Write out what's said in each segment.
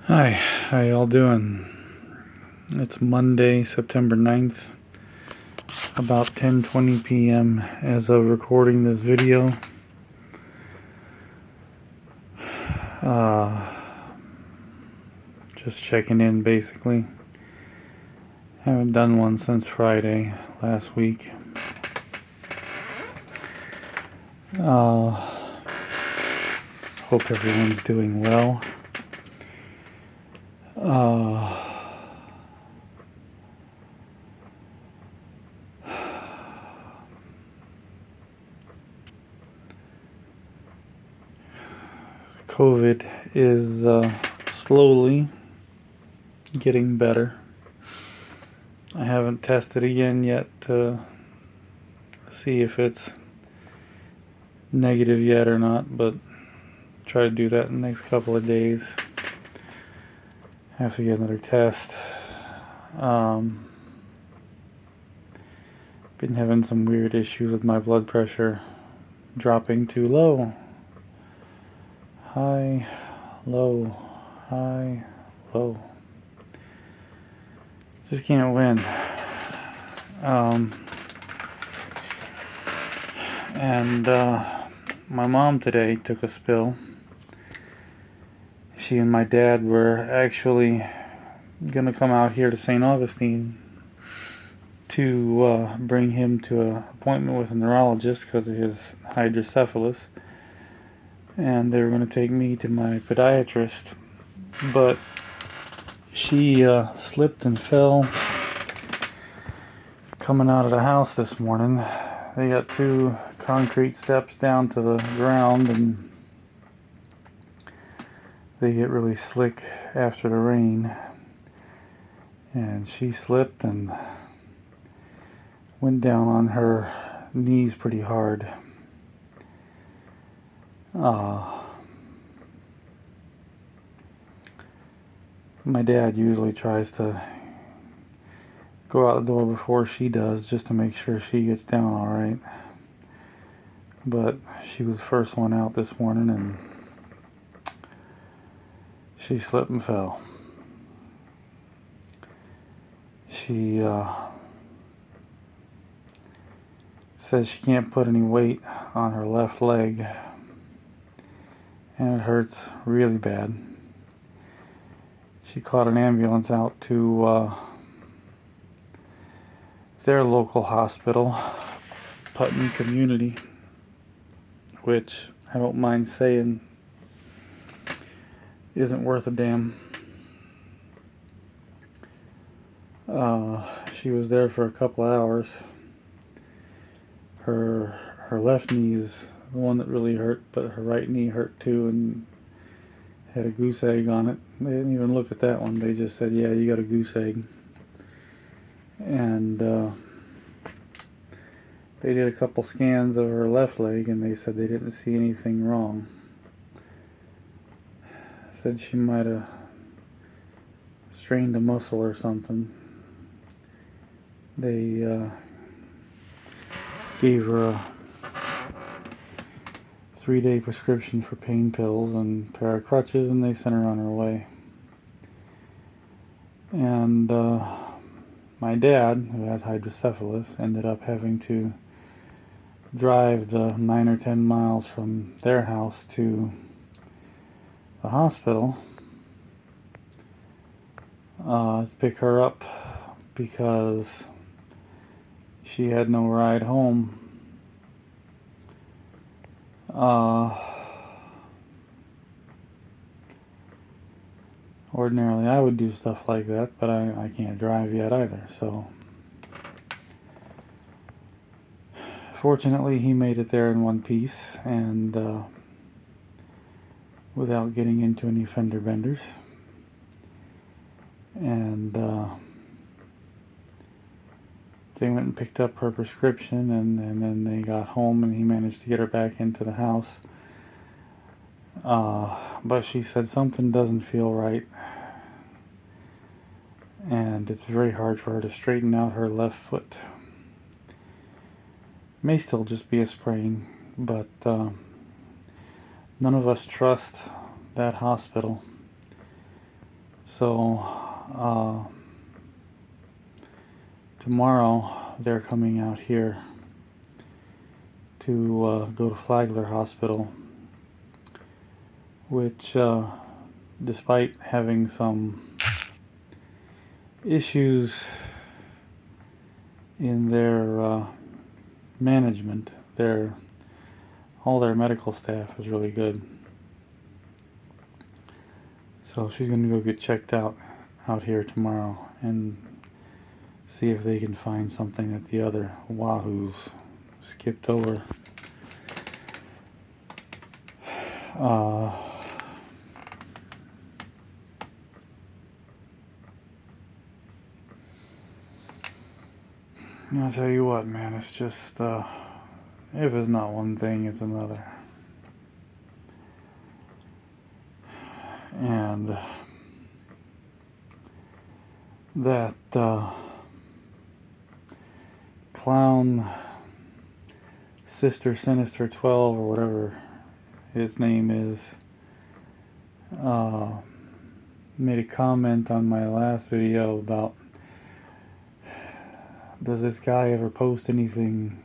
Hi, how y'all doing? It's Monday, September 9th, about 10:20 p.m. as of recording this video. Uh, just checking in basically. Haven't done one since Friday last week. Hope everyone's doing well. COVID is slowly getting better. I haven't tested again yet to see if it's negative yet or not, but try to do that in the next couple of days. Have to get another test. Been having some weird issues with my blood pressure dropping too low. High, low, high, low. Just can't win. And my mom today took a spill. She and my dad were actually gonna come out here to St. Augustine to bring him to an appointment with a neurologist because of his hydrocephalus, and they were going to take me to my podiatrist, but she slipped and fell coming out of the house this morning. They got 2 concrete steps down to the ground, and they get really slick after the rain, and she slipped and went down on her knees pretty hard. My dad usually tries to go out the door before she does just to make sure she gets down all right. But she was the first one out this morning and she slipped and fell. She says she can't put any weight on her left leg and it hurts really bad. She called an ambulance out to their local hospital, Putnam Community, which I don't mind saying isn't worth a damn. She was there for a couple hours. Her left knee is the one that really hurt, but her right knee hurt too and had a goose egg on it. They didn't even look at that one. They just said, yeah, you got a goose egg. And they did a couple scans of her left leg and they said they didn't see anything wrong. Said she might have strained a muscle or something. They gave her a 3-day prescription for pain pills and a pair of crutches, and they sent her on her way. And my dad, who has hydrocephalus, ended up having to drive the 9 or 10 miles from their house to the hospital to pick her up because she had no ride home. Ordinarily I would do stuff like that, but I can't drive yet either, so fortunately he made it there in one piece and without getting into any fender benders. And they went and picked up her prescription, and then they got home and he managed to get her back into the house. But she said something doesn't feel right, and it's very hard for her to straighten out her left foot. May still just be a sprain, but none of us trust that hospital. So tomorrow they're coming out here to go to Flagler Hospital, which despite having some issues in their management, all their medical staff is really good. So she's going to go get checked out here tomorrow and see if they can find something that the other wahoos skipped over. I'll tell you what, man, it's just, if it's not one thing, it's another. And that clown Sister Sinister 12 or whatever his name is made a comment on my last video about, does this guy ever post anything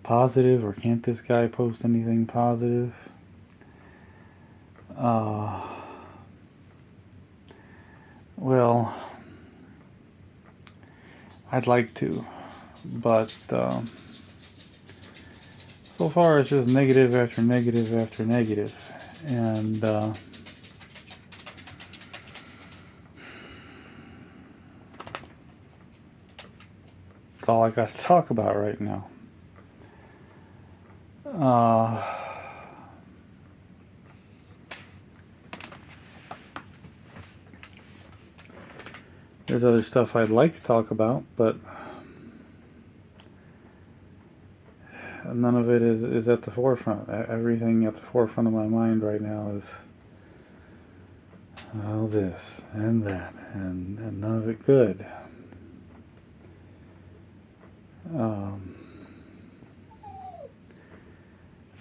positive, or can't this guy post anything positive? Well, I'd like to, but so far it's just negative after negative after negative, and that's all I got to talk about right now. There's other stuff I'd like to talk about, but none of it is at the forefront. Everything at the forefront of my mind right now is, well, this and that, and none of it good.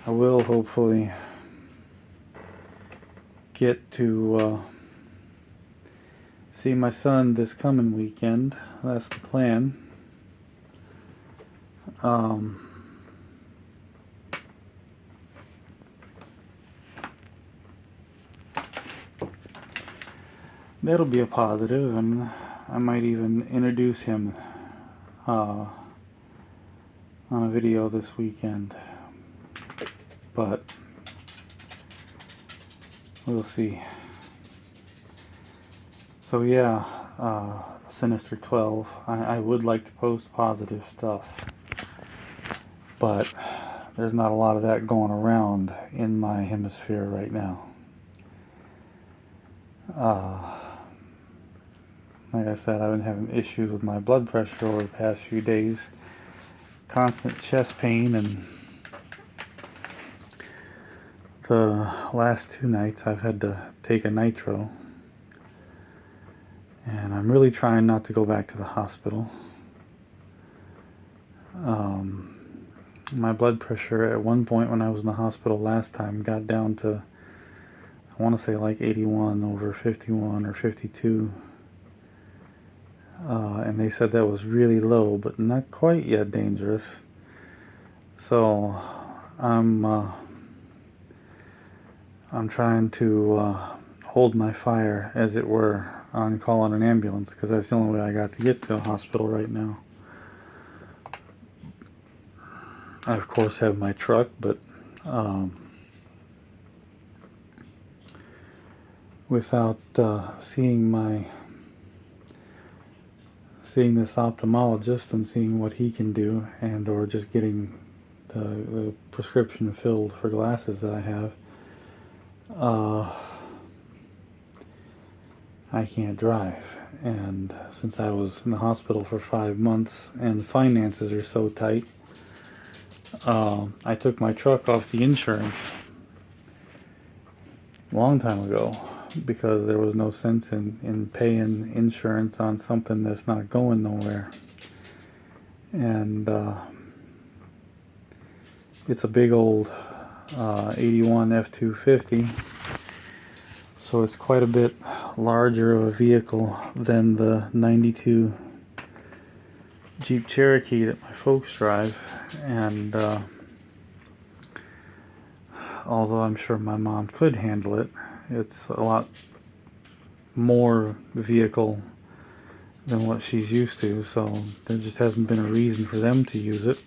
I will hopefully get to see my son this coming weekend. That's the plan. That'll be a positive, and I might even introduce him on a video this weekend, but we'll see. So yeah, Sinister 12, I would like to post positive stuff, but there's not a lot of that going around in my hemisphere right now. Like I said, I've been having issues with my blood pressure over the past few days. Constant chest pain, and the last 2 nights I've had to take a nitro. And I'm really trying not to go back to the hospital. My blood pressure at one point when I was in the hospital last time got down to, I want to say like 81 over 51 or 52. And they said that was really low, but not quite yet dangerous. So I'm trying to hold my fire, as it were, on calling an ambulance, because that's the only way I got to get to the hospital right now. I of course have my truck, but without seeing this ophthalmologist and seeing what he can do, and or just getting the prescription filled for glasses that I have, I can't drive. And since I was in the hospital for 5 months and finances are so tight, I took my truck off the insurance a long time ago, because there was no sense in paying insurance on something that's not going nowhere. And it's a big old 81 F-250, so it's quite a bit larger of a vehicle than the 92 Jeep Cherokee that my folks drive, and although I'm sure my mom could handle it, it's a lot more vehicle than what she's used to, so there just hasn't been a reason for them to use it.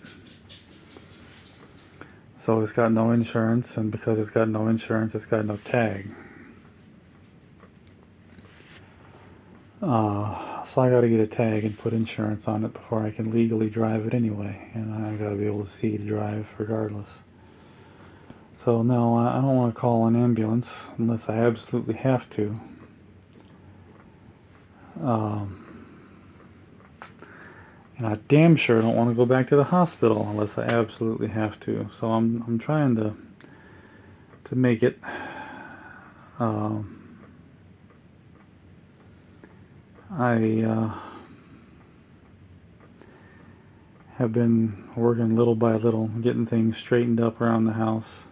So it's got no insurance, and because it's got no insurance, it's got no tag. So I gotta get a tag and put insurance on it before I can legally drive it anyway, and I gotta be able to see to drive regardless. So no, I don't want to call an ambulance unless I absolutely have to. And I damn sure don't want to go back to the hospital unless I absolutely have to. So I'm trying to make it I have been working little by little, getting things straightened up around the house.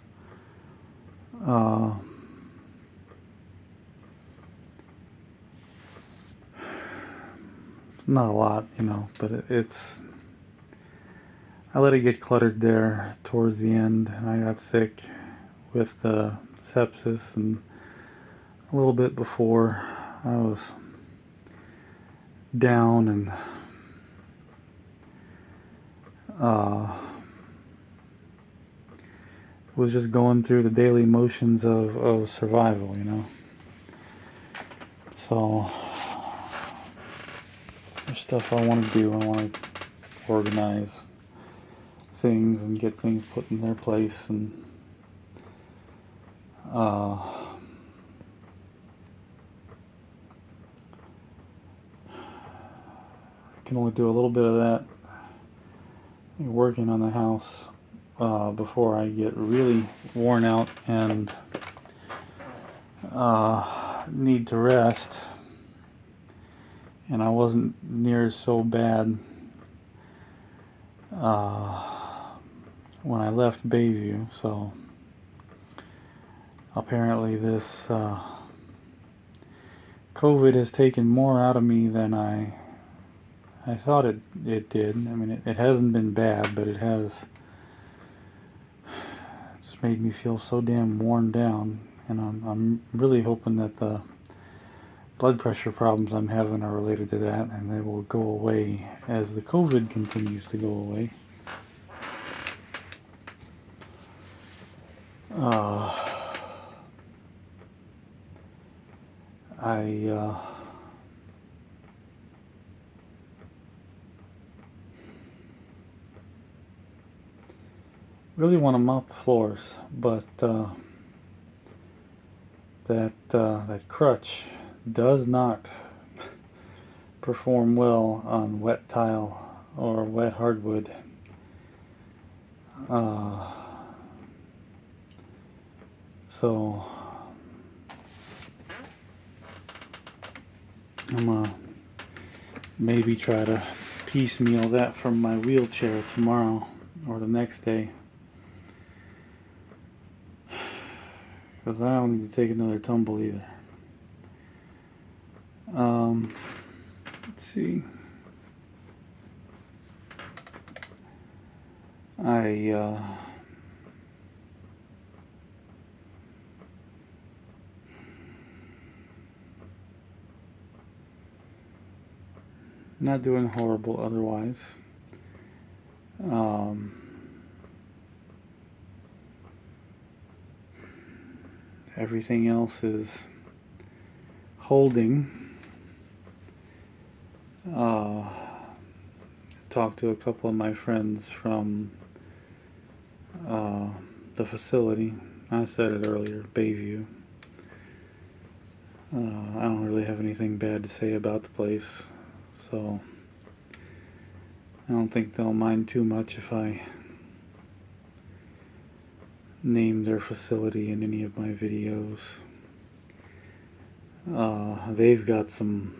Not a lot, but it's... I let it get cluttered there towards the end, and I got sick with the sepsis, and a little bit before I was down and was just going through the daily motions of survival, So there's stuff I want to do. I want to organize things and get things put in their place, and can only do a little bit of that working on the house before I get really worn out and need to rest. And I wasn't near so bad when I left Bayview, so apparently this COVID has taken more out of me than I thought it did. I mean, it hasn't been bad, but it has just made me feel so damn worn down, and I'm really hoping that the blood pressure problems I'm having are related to that, and they will go away as the COVID continues to go away. I really want to mop the floors, but that crutch does not perform well on wet tile or wet hardwood. So I'm gonna maybe try to piecemeal that from my wheelchair tomorrow or the next day, because I don't need to take another tumble either. Let's see. Not doing horrible otherwise. Everything else is holding. Talked to a couple of my friends from the facility. I said it earlier, Bayview. I don't really have anything bad to say about the place, so I don't think they'll mind too much if I name their facility in any of my videos. They've got some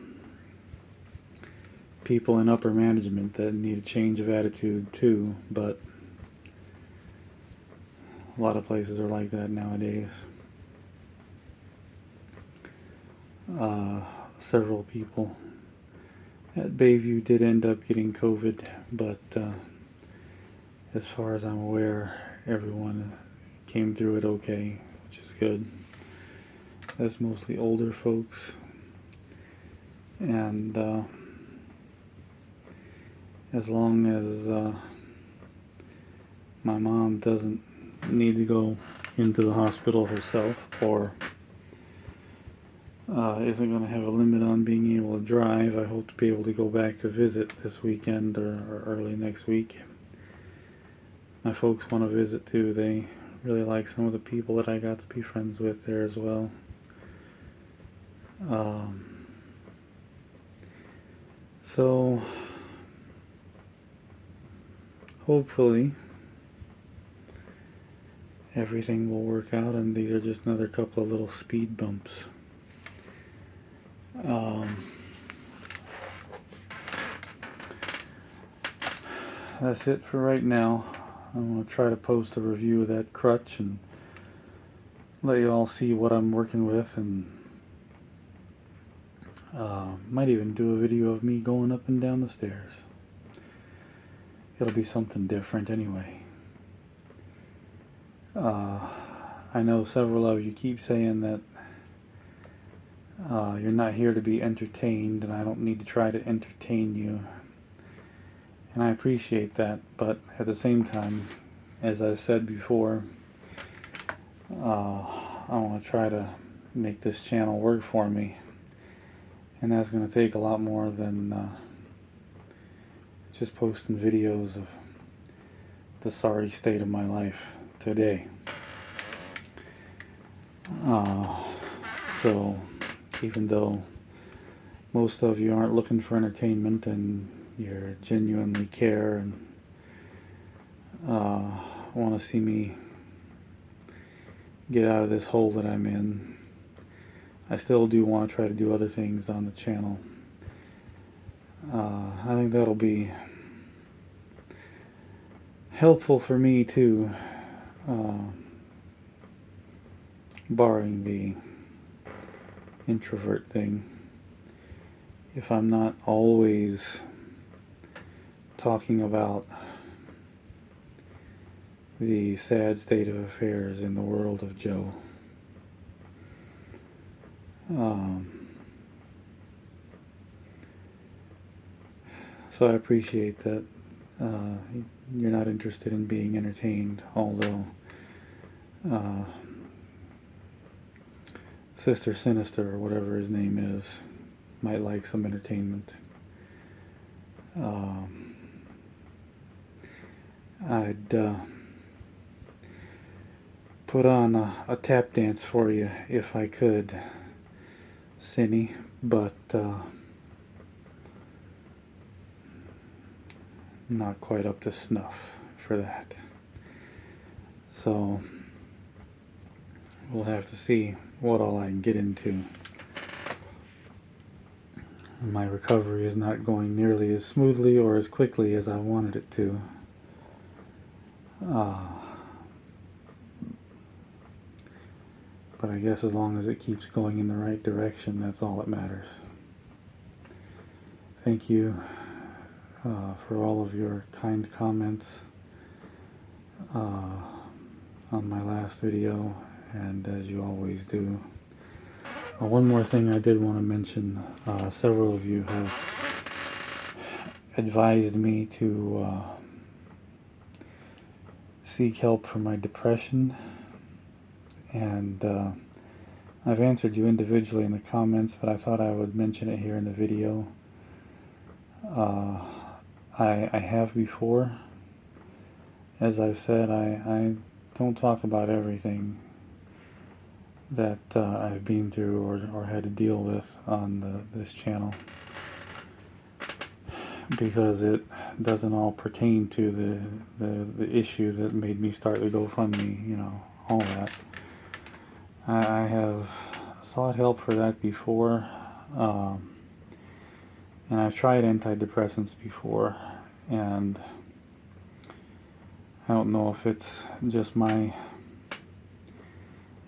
people in upper management that need a change of attitude too, but a lot of places are like that nowadays. Several people at Bayview did end up getting COVID, but as far as I'm aware, everyone came through it okay, which is good. That's mostly older folks, and as long as my mom doesn't need to go into the hospital herself, or isn't going to have a limit on being able to drive, I hope to be able to go back to visit this weekend or early next week. My folks want to visit too. They really like some of the people that I got to be friends with there as well. So hopefully everything will work out, and these are just another couple of little speed bumps. That's it for right now. I'm going to try to post a review of that crutch and let you all see what I'm working with, and might even do a video of me going up and down the stairs. It'll be something different anyway. I know several of you keep saying that you're not here to be entertained, and I don't need to try to entertain you. And I appreciate that, but at the same time, as I've said before, I want to try to make this channel work for me. And that's going to take a lot more than just posting videos of the sorry state of my life today. So even though most of you aren't looking for entertainment and you genuinely care and want to see me get out of this hole that I'm in, I still do want to try to do other things on the channel. I think that'll be helpful for me too, barring the introvert thing. If I'm not always talking about the sad state of affairs in the world of Joe. So I appreciate that you're not interested in being entertained, although Sister Sinister, or whatever his name is, might like some entertainment. I'd put on a tap dance for you if I could, Cinny, but not quite up to snuff for that. So we'll have to see what all I can get into. My recovery is not going nearly as smoothly or as quickly as I wanted it to. But I guess as long as it keeps going in the right direction, that's all that matters. Thank you for all of your kind comments on my last video, and as you always do. One more thing I did want to mention. Several of you have advised me to seek help for my depression, and I've answered you individually in the comments, but I thought I would mention it here in the video. I have before. As I've said, I don't talk about everything that I've been through or had to deal with on this channel, because it doesn't all pertain to the issue that made me start the GoFundMe, you know, all that. I have sought help for that before, and I've tried antidepressants before, and I don't know if it's just my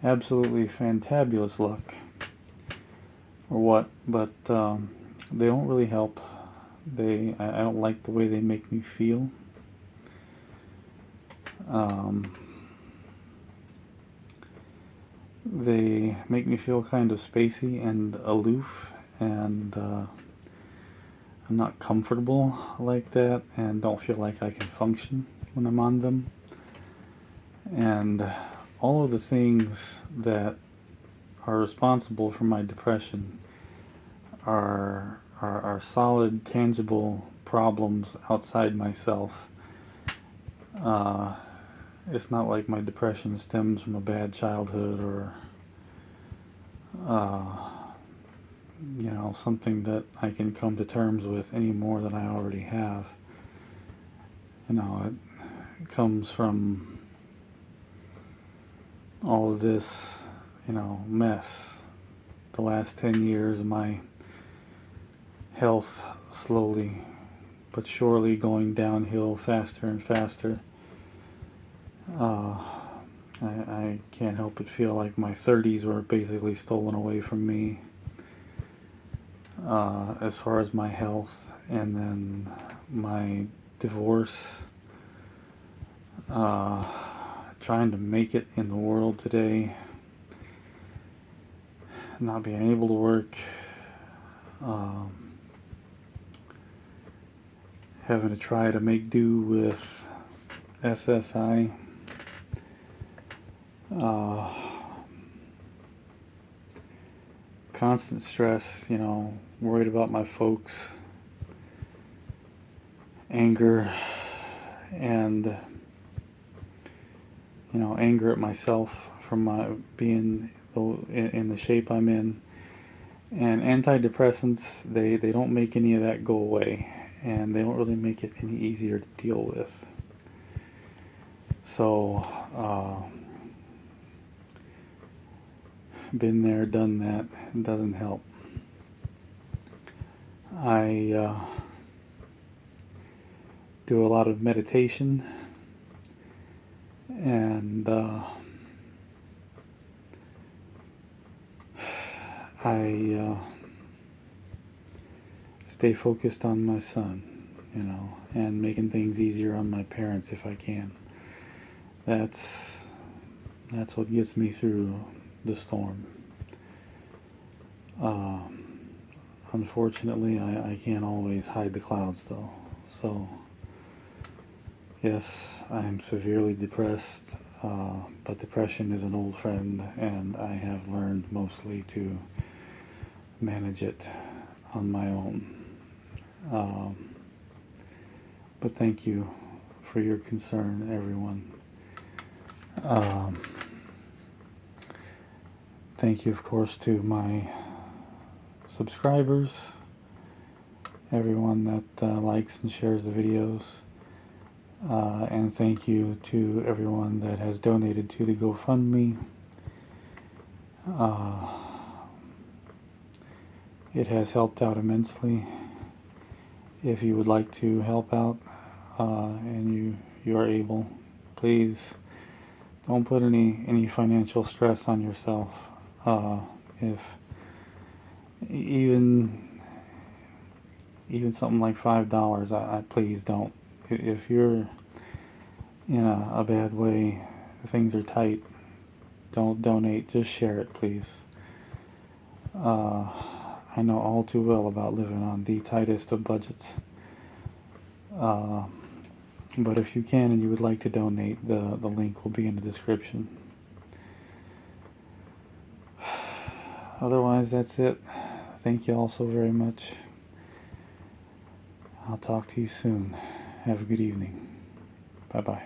absolutely fantabulous luck, or what, but they don't really help. I don't like the way they make me feel. They make me feel kind of spacey and aloof, and I'm not comfortable like that, and don't feel like I can function when I'm on them. And all of the things that are responsible for my depression are solid, tangible problems outside myself. It's not like my depression stems from a bad childhood or something that I can come to terms with any more than I already have. It comes from all of this, mess. The last 10 years of my health slowly but surely going downhill faster and faster. I can't help but feel like my 30s were basically stolen away from me as far as my health, and then my divorce, trying to make it in the world today, not being able to work, having to try to make do with SSI, constant stress, worried about my folks, anger, and anger at myself for my being in the shape I'm in. And antidepressants, they don't make any of that go away, and they don't really make it any easier to deal with. So, been there, done that. It doesn't help. I do a lot of meditation, and I stay focused on my son, and making things easier on my parents if I can. That's what gets me through the storm. Unfortunately, I can't always hide the clouds, though. So, yes, I'm severely depressed, but depression is an old friend, and I have learned mostly to manage it on my own. But thank you for your concern, everyone. Thank you, of course, to my subscribers, everyone that likes and shares the videos, and thank you to everyone that has donated to the GoFundMe. It has helped out immensely. If you would like to help out, and you are able, please don't put any financial stress on yourself. If even something like $5, I please don't. If you're in a bad way, things are tight, don't donate. Just share it, please. I know all too well about living on the tightest of budgets. But if you can and you would like to donate, the link will be in the description. Otherwise, that's it. Thank you all so very much. I'll talk to you soon. Have a good evening. Bye-bye.